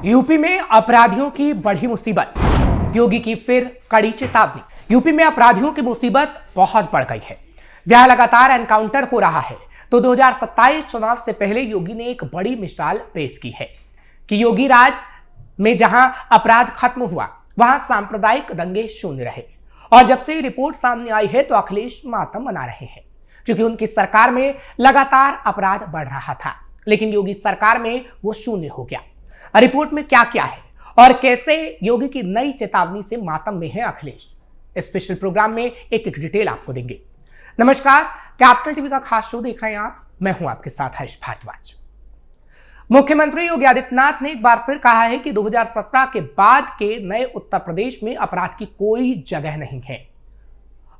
UP में अपराधियों की बढ़ी मुसीबत, योगी की फिर कड़ी चेतावनी। यूपी में अपराधियों की मुसीबत बहुत बढ़ गई है। जहां लगातार एनकाउंटर हो रहा है, तो 2027 चुनाव से पहले योगी ने एक बड़ी मिसाल पेश की है कि योगी राज में जहां अपराध खत्म हुआ, वहां सांप्रदायिक दंगे शून्य रहे। और जब से ये रिपोर्ट सामने आई है, तो अखिलेश मातम मना रहे हैं, क्योंकि उनकी सरकार में लगातार अपराध बढ़ रहा था, लेकिन योगी सरकार में वो शून्य हो गया। रिपोर्ट में क्या क्या है और कैसे योगी की नई चेतावनी से मातम में है अखिलेश, स्पेशल प्रोग्राम में एक डिटेल आपको देंगे। नमस्कार, कैपिटल टीवी का खास शो देख रहे हैं आप। मैं हूं आपके साथ हर्ष भारद्वाज। मुख्यमंत्री योगी आदित्यनाथ ने एक बार फिर कहा है कि 2017 के बाद के नए उत्तर प्रदेश में अपराध की कोई जगह नहीं है,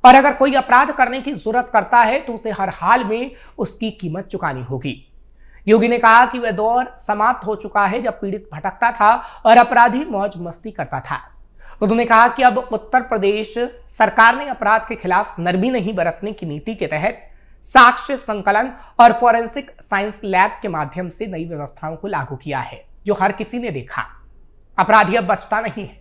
और अगर कोई अपराध करने की जरूरत करता है तो उसे हर हाल में उसकी कीमत चुकानी होगी। योगी ने कहा कि वह दौर समाप्त हो चुका है जब पीड़ित भटकता था और अपराधी मौज मस्ती करता था। उन्होंने कहा कि अब उत्तर प्रदेश सरकार ने अपराध के खिलाफ नरमी नहीं बरतने की नीति के तहत साक्ष्य संकलन और फोरेंसिक साइंस लैब के माध्यम से नई व्यवस्थाओं को लागू किया है, जो हर किसी ने देखा। अपराधी अब बचता नहीं है।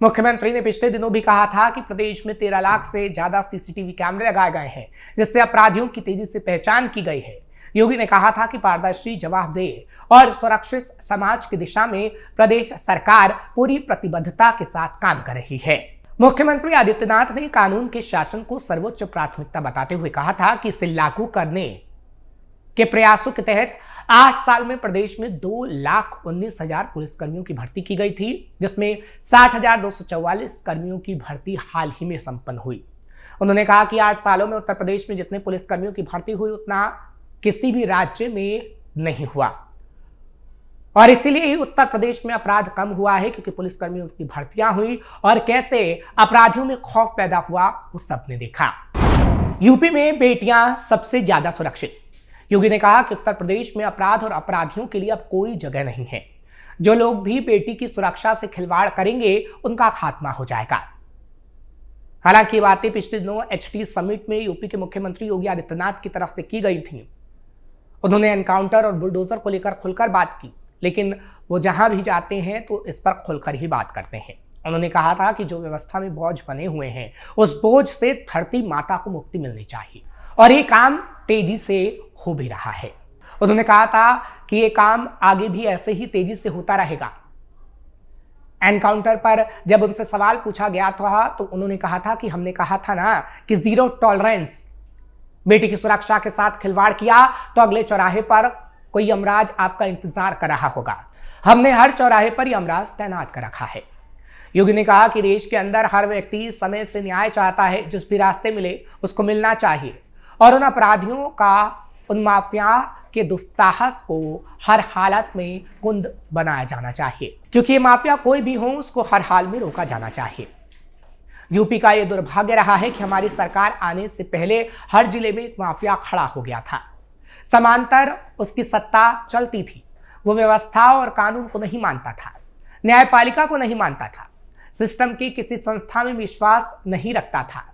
मुख्यमंत्री ने पिछले दिनों भी कहा था कि प्रदेश में 13 लाख से ज्यादा सीसीटीवी कैमरे लगाए गए हैं, जिससे अपराधियों की तेजी से पहचान की गई है। योगी ने कहा था कि पारदर्शी, जवाबदेह और सुरक्षित समाज की दिशा में प्रदेश सरकार पूरी प्रतिबद्धता के साथ काम कर रही है। मुख्यमंत्री आदित्यनाथ ने कानून के शासन को सर्वोच्च प्राथमिकता बताते हुए कहा था कि इसे लागू करने के प्रयासों के तहत 8 साल में प्रदेश में 2,19,000 पुलिसकर्मियों की भर्ती की गई थी, जिसमें 60,244 कर्मियों की भर्ती हाल ही में संपन्न हुई। उन्होंने कहा कि 8 सालों में उत्तर प्रदेश में जितने पुलिसकर्मियों की भर्ती हुई, उतना किसी भी राज्य में नहीं हुआ, और इसीलिए ही उत्तर प्रदेश में अपराध कम हुआ है, क्योंकि पुलिसकर्मियों की भर्तियां हुई और कैसे अपराधियों में खौफ पैदा हुआ वो सबने देखा। यूपी में बेटियां सबसे ज्यादा सुरक्षित। योगी ने कहा कि उत्तर प्रदेश में अपराध और अपराधियों के लिए अब कोई जगह नहीं है। जो लोग भी बेटी की सुरक्षा से खिलवाड़ करेंगे, उनका खात्मा हो जाएगा। हालांकि ये बातें पिछले दिनों HT समिट में यूपी के मुख्यमंत्री योगी आदित्यनाथ की तरफ से की गई थी। उन्होंने एनकाउंटर और बुलडोजर को लेकर खुलकर बात की, लेकिन वो जहां भी जाते हैं तो इस पर खुलकर ही बात करते हैं। उन्होंने कहा था कि जो व्यवस्था में बोझ बने हुए हैं, उस बोझ से धरती माता को मुक्ति मिलनी चाहिए, और ये काम तेजी से हो भी रहा है। उन्होंने कहा था कि ये काम आगे भी ऐसे ही तेजी से होता रहेगा। एनकाउंटर पर जब उनसे सवाल पूछा गया था, तो उन्होंने कहा था कि हमने कहा था ना कि जीरो टॉलरेंस। बेटी की सुरक्षा के साथ खिलवाड़ किया तो अगले चौराहे पर कोई यमराज आपका इंतजार कर रहा होगा। हमने हर चौराहे पर यमराज तैनात कर रखा है। योगी ने कहा कि देश के अंदर हर व्यक्ति समय से न्याय चाहता है, जिस भी रास्ते मिले उसको मिलना चाहिए, और उन अपराधियों का, उन माफिया के दुस्साहस को हर हालत में कुंद बनाया जाना चाहिए, क्योंकि ये माफिया कोई भी हो, उसको हर हाल में रोका जाना चाहिए। यूपी का ये दुर्भाग्य रहा है कि हमारी सरकार आने से पहले हर जिले में एक माफिया खड़ा हो गया था। समांतर उसकी सत्ता चलती थी। वो व्यवस्था और कानून को नहीं मानता था, न्यायपालिका को नहीं मानता था, सिस्टम की किसी संस्था में विश्वास नहीं रखता था।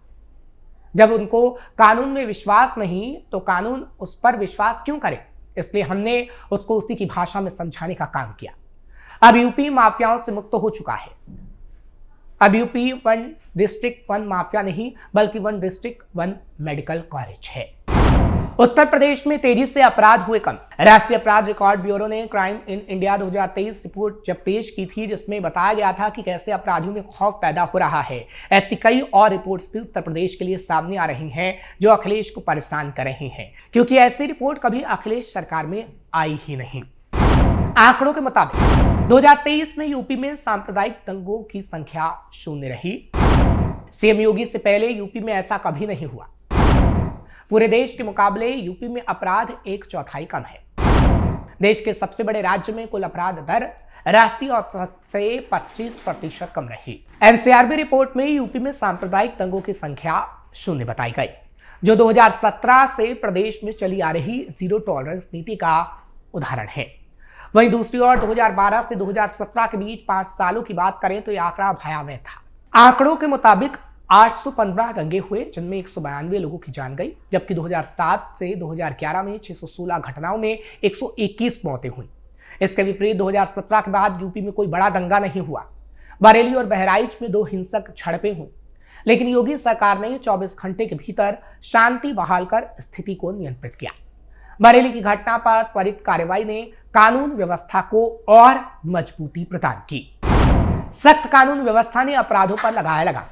जब उनको कानून में विश्वास नहीं, तो कानून उस पर विश्वास क्यों करे? इसलिए हमने उसको उसी की भाषा में समझाने का काम किया। अब यूपी माफियाओं से मुक्त हो चुका है। अब यूपी 1 डिस्ट्रिक्ट 1 माफिया नहीं, बल्कि 1 डिस्ट्रिक्ट 1 मेडिकल कॉलेज है। उत्तर प्रदेश में तेजी से अपराध हुए कम। राष्ट्रीय अपराध रिकॉर्ड ब्यूरो ने क्राइम इन इंडिया 2023 रिपोर्ट जब पेश की थी, जिसमें बताया गया था कि कैसे अपराधियों में खौफ पैदा हो रहा है। ऐसी कई और रिपोर्ट्स भी उत्तर प्रदेश के लिए सामने आ रही हैं, जो अखिलेश को परेशान कर रही हैं, क्योंकि ऐसी रिपोर्ट कभी अखिलेश सरकार में आई ही नहीं। आंकड़ों के मुताबिक 2023 में यूपी में सांप्रदायिक दंगों की संख्या 0 रही। सीएम योगी से पहले यूपी में ऐसा कभी नहीं हुआ। पूरे देश के मुकाबले यूपी में अपराध 1/4 कम है। देश के सबसे बड़े राज्य में कुल अपराध दर राष्ट्रीय औसत से 25% कम रही। एनसीआरबी रिपोर्ट में यूपी में सांप्रदायिक दंगों की संख्या 0 बताई गई, जो 2017 से प्रदेश में चली आ रही जीरो टॉलरेंस नीति का उदाहरण है। वहीं दूसरी ओर 2012 से 2017 के बीच 5 सालों की बात करें तो यह आंकड़ा भयावह था। आंकड़ों के मुताबिक 815 दंगे हुए, जिनमें 192 लोगों की जान गई, जबकि 2007 से 2011 में 616 घटनाओं में 121 मौतें हुई। इसके विपरीत 2017 के बाद यूपी में कोई बड़ा दंगा नहीं हुआ। बरेली और बहराइच में 2 हिंसक झड़पें हुई, लेकिन योगी सरकार ने 24 घंटे के भीतर शांति बहाल कर स्थिति को नियंत्रित किया। बरेली की घटना पर त्वरित कार्रवाई ने कानून व्यवस्था को और मजबूती प्रदान की। सख्त कानून व्यवस्था ने अपराधों पर लगाया लगाम।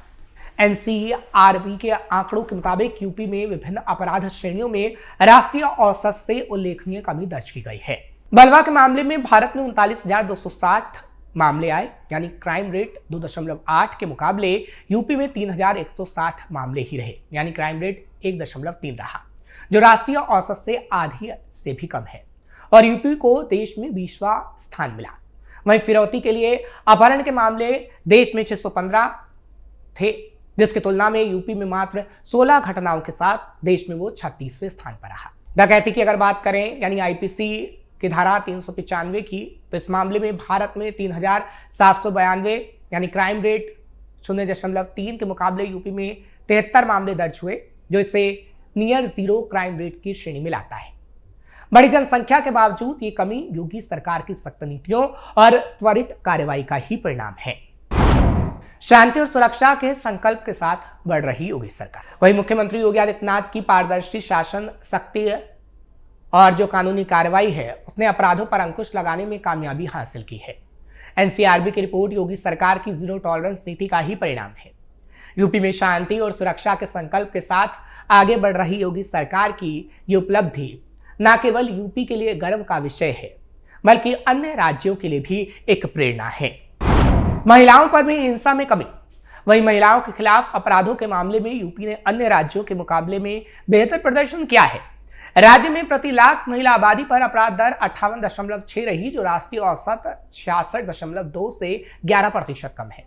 एनसीआरबी के आंकड़ों के मुताबिक यूपी में विभिन्न अपराध श्रेणियों में राष्ट्रीय औसत से उल्लेखनीय कमी दर्ज की गई है। बलवा के मामले में भारत में 39,260 मामले आए, यानी क्राइम रेट 2.8 के मुकाबले यूपी में 3,160 मामले ही रहे, यानी क्राइम रेट 1.3 रहा, जो राष्ट्रीय औसत से आधी से भी कम है और यूपी को देश में 20वां स्थान मिला। वहीं फिरौती के लिए अपहरण के मामले देश में 615 थे, जिसकी तुलना में यूपी में मात्र 16 घटनाओं के साथ देश में वो 36वें स्थान पर रहा। डकैती की अगर बात करें, यानी आईपीसी की धारा 395 की, तो इस मामले में भारत में 3,792, यानी क्राइम रेट 0.3 के मुकाबले यूपी में 73 मामले दर्ज हुए, जो इसे नियर जीरो क्राइम रेट की श्रेणी में लाता है। बड़ी जनसंख्या के बावजूद ये कमी योगी सरकार की सख्त नीतियों और त्वरित कार्रवाई का ही परिणाम है। शांति और सुरक्षा के संकल्प के साथ बढ़ रही योगी सरकार। वहीं मुख्यमंत्री योगी आदित्यनाथ की पारदर्शी शासन, सख्ती और जो कानूनी कार्रवाई है, उसने अपराधों पर अंकुश लगाने में कामयाबी हासिल की है। एनसीआरबी की रिपोर्ट योगी सरकार की जीरो टॉलरेंस नीति का ही परिणाम है। यूपी में शांति और सुरक्षा के संकल्प के साथ आगे बढ़ रही योगी सरकार की ये उपलब्धि न केवल यूपी के लिए गर्व का विषय है, बल्कि अन्य राज्यों के लिए भी एक प्रेरणा है। महिलाओं पर भी हिंसा में कमी। वहीं महिलाओं के खिलाफ अपराधों के मामले में यूपी ने अन्य राज्यों के मुकाबले में बेहतर प्रदर्शन किया है। राज्य में प्रति लाख महिला आबादी पर अपराध दर 58.6 रही, जो राष्ट्रीय औसत 66.2 से 11% कम है।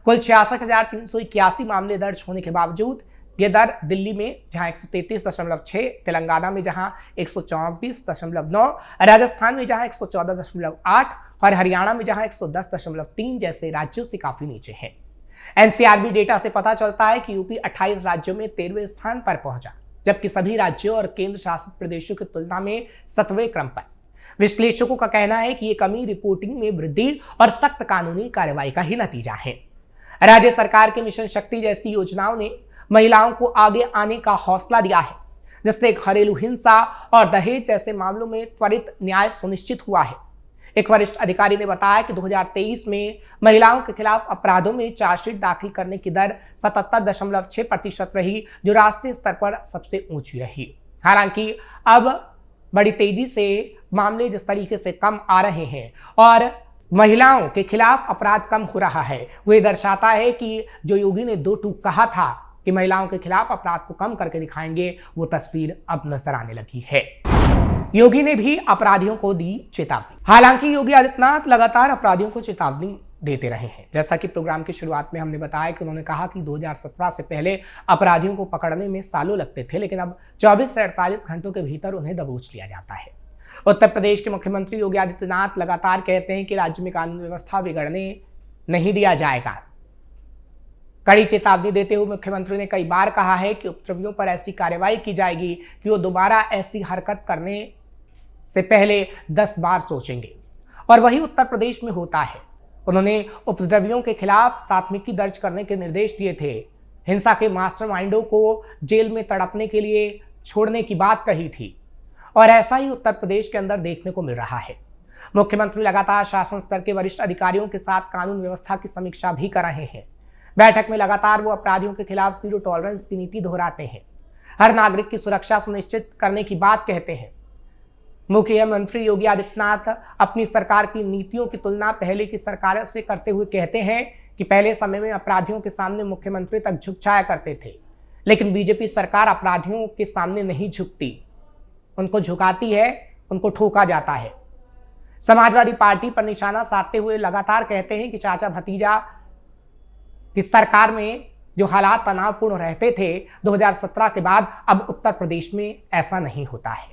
कुल 66,381 मामले दर्ज होने के बावजूद यह दर दिल्ली में जहां 133.6, तेलंगाना में जहां 124.9, राजस्थान में जहां 114.8 और हरियाणा में जहां 110.3 जैसे राज्यों से काफी नीचे है। एनसीआरबी डेटा से पता चलता है कि यूपी 28 राज्यों में 13वें स्थान पर पहुंचा, जबकि सभी राज्यों और केंद्र शासित प्रदेशों की तुलना में 7वें क्रम पर। विश्लेषकों का कहना है कि यह कमी रिपोर्टिंग में वृद्धि और सख्त कानूनी कार्रवाई का ही नतीजा है। राज्य सरकार के मिशन शक्ति जैसी योजनाओं ने महिलाओं को आगे आने का हौसला दिया है, जिससे घरेलू हिंसा और दहेज जैसे मामलों में त्वरित न्याय सुनिश्चित हुआ है। एक वरिष्ठ अधिकारी ने बताया कि 2023 में महिलाओं के खिलाफ अपराधों में चार्जशीट दाखिल करने की दर 77.6% रही, जो राष्ट्रीय स्तर पर सबसे ऊंची रही। हालांकि अब बड़ी तेजी से मामले जिस तरीके से कम आ रहे हैं और महिलाओं के खिलाफ अपराध कम हो रहा है, वो ये दर्शाता है कि जो योगी ने 2 टूक कहा था कि महिलाओं के खिलाफ अपराध को कम करके दिखाएंगे, वो तस्वीर अब नजर आने लगी है। योगी ने भी अपराधियों को दी चेतावनी। हालांकि योगी आदित्यनाथ लगातार अपराधियों को चेतावनी देते रहे हैं। जैसा कि प्रोग्राम की शुरुआत में हमने बताया कि उन्होंने कहा कि 2017 से पहले अपराधियों को पकड़ने में सालों लगते थे, लेकिन अब 24 से 48 घंटों के भीतर उन्हें दबोच लिया जाता है। उत्तर प्रदेश के मुख्यमंत्री योगी आदित्यनाथ लगातार कहते हैं कि राज्य में कानून व्यवस्था बिगड़ने नहीं दिया जाएगा। कड़ी चेतावनी देते हुए मुख्यमंत्री ने कई बार कहा है कि उपद्रवियों पर ऐसी कार्रवाई की जाएगी कि वो दोबारा ऐसी हरकत करने से पहले 10 बार सोचेंगे, और वही उत्तर प्रदेश में होता है। उन्होंने उपद्रवियों के खिलाफ प्राथमिकी दर्ज करने के निर्देश दिए थे। हिंसा के मास्टरमाइंडों को जेल में तड़पने के लिए छोड़ने की बात कही थी, और ऐसा ही उत्तर प्रदेश के अंदर देखने को मिल रहा है। मुख्यमंत्री लगातार शासन स्तर के वरिष्ठ अधिकारियों के साथ कानून व्यवस्था की समीक्षा भी कर रहे हैं। बैठक में लगातार वो अपराधियों के खिलाफ जीरो टॉलरेंस की नीति दोहराते हैं, हर नागरिक की सुरक्षा सुनिश्चित करने की बात कहते हैं। मुख्यमंत्री योगी आदित्यनाथ अपनी सरकार की नीतियों की तुलना पहले की सरकारों से करते हुए कहते हैं कि पहले समय में अपराधियों के सामने मुख्यमंत्री तक झुक जाया करते थे, लेकिन बीजेपी सरकार अपराधियों के सामने नहीं झुकती, उनको झुकाती है, उनको ठोका जाता है। समाजवादी पार्टी पर निशाना साधते हुए लगातार कहते हैं कि चाचा भतीजा की सरकार में जो हालात तनावपूर्ण रहते थे 2017 के बाद, अब उत्तर प्रदेश में ऐसा नहीं होता है।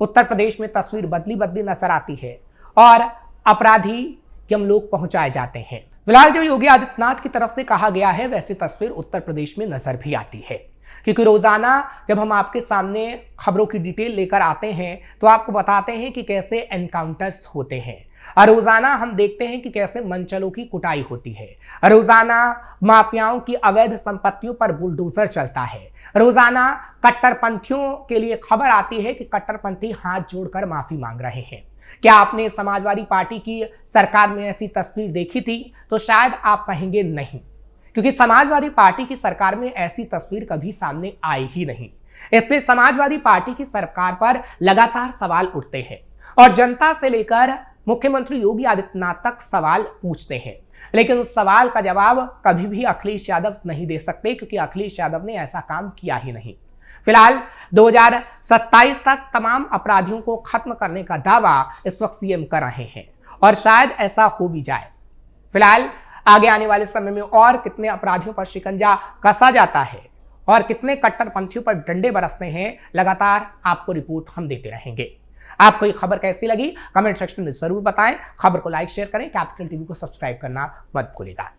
उत्तर प्रदेश में तस्वीर बदली नजर आती है और अपराधी हम लोग पहुंचाए जाते हैं। फिलहाल जो योगी आदित्यनाथ की तरफ से कहा गया है, वैसी तस्वीर उत्तर प्रदेश में नजर भी आती है, क्योंकि रोजाना जब हम आपके सामने खबरों की डिटेल लेकर आते हैं तो आपको बताते हैं कि कैसे एनकाउंटर्स होते हैं, रोजाना हम देखते हैं कि कैसे मनचलों की कुटाई होती है। रोजाना माफियाओं की अवैध संपत्तियों पर बुलडोजर चलता है। रोजाना कट्टरपंथियों के लिए खबर आती है कि कट्टरपंथी हाथ जोड़कर माफी मांग रहे हैं। क्या आपने समाजवादी पार्टी की सरकार में ऐसी तस्वीर देखी थी? तो शायद आप कहेंगे नहीं, क्योंकि समाजवादी पार्टी की सरकार में ऐसी तस्वीर कभी सामने आई ही नहीं। इसलिए समाजवादी पार्टी की सरकार पर लगातार सवाल उठते हैं और जनता से लेकर मुख्यमंत्री योगी आदित्यनाथ तक सवाल पूछते हैं, लेकिन उस सवाल का जवाब कभी भी अखिलेश यादव नहीं दे सकते, क्योंकि अखिलेश यादव ने ऐसा काम किया ही नहीं। फिलहाल 2027 तक तमाम अपराधियों को खत्म करने का दावा इस वक्त सीएम कर रहे हैं और शायद ऐसा हो भी जाए। फिलहाल आगे आने वाले समय में और कितने अपराधियों पर शिकंजा कसा जाता है और कितने कट्टरपंथियों पर डंडे बरसते हैं, लगातार आपको रिपोर्ट हम देते रहेंगे। आपको ये खबर कैसी लगी कमेंट सेक्शन में जरूर बताएं। खबर को लाइक शेयर करें, कैपिटल टीवी को सब्सक्राइब करना मत भूलिएगा।